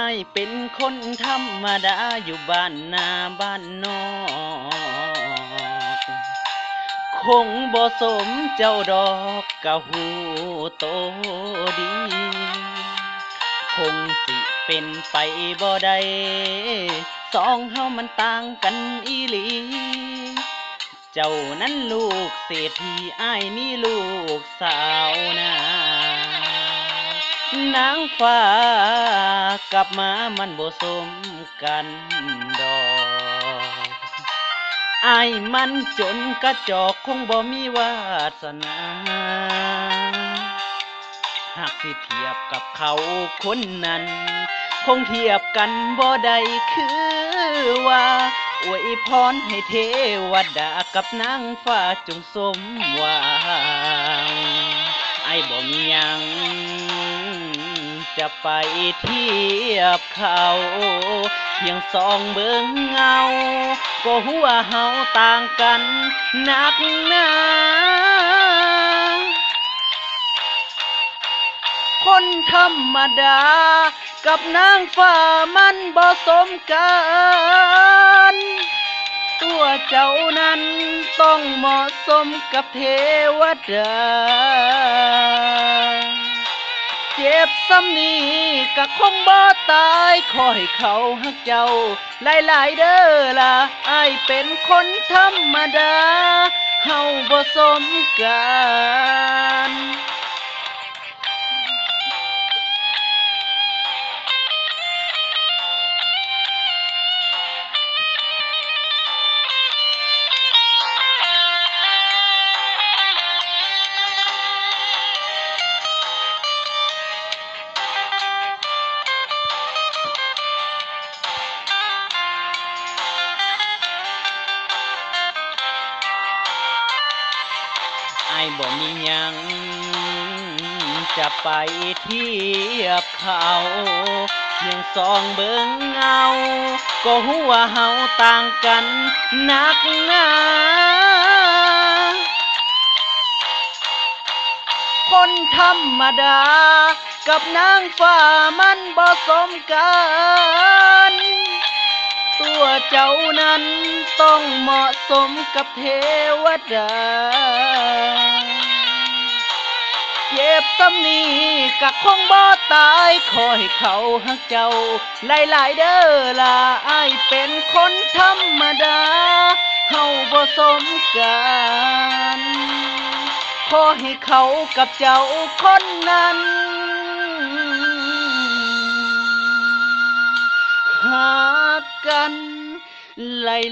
ายเป็นคนธรรมดาอยู่บ้านนาบ้านนอกคงบ่สมเจ้าดอกกะหูโตดีคงสิเป็นไปบ่ได้สองเฮามันต่างกันอีหลีเจ้านั้นลูกเศรษฐีอ้ายนี่ลูกสาวนานางฟ้ากลับมามันบ่สมกันดอกอายมันจนกระจอกคงบ่มีวาสนาหากสิเทียบกับเขาคนนั้นคงเทียบกันบ่ได้คือว่าอวยพรให้เทวดากับนางฟ้าจงสมหวังไอ้บ่มีหยังจะไปเทียบเขาเพียงส่องเบิ่งเงาก็หัวเฮาต่างกันนักหนาคนธรรมดากับนางฟ้ามันบ่สมกันตัวเจ้านั้นต้องเหมาะสมกับเทวดาเจ็บซ้ำนี้ก็คงบ่ตายขอให้เขาฮักเจ้าหลายๆเด้อล่ะอ้ายเป็นคนธรรมดาเฮาบ่สมกันไอ้บ่มีหยังจะไปเทียบเขาเพียงส่องเบิ่งเงาก็หัวเฮาต่างกันนักหนาคนธรรมดากับนางฟ้ามันบ่สมกันตัวเจ้านั้นต้องเหมาะสมกับเทวดาเจ็บซ้ำนี้ก็คงบ่ตายขอให้เขาฮักเจ้าหลายๆเด้อล่ะอ้ายเป็นคนธรรมดาเฮาบ่สมกันขอให้เขากับเจ้าคนนั้นหากกันหลาย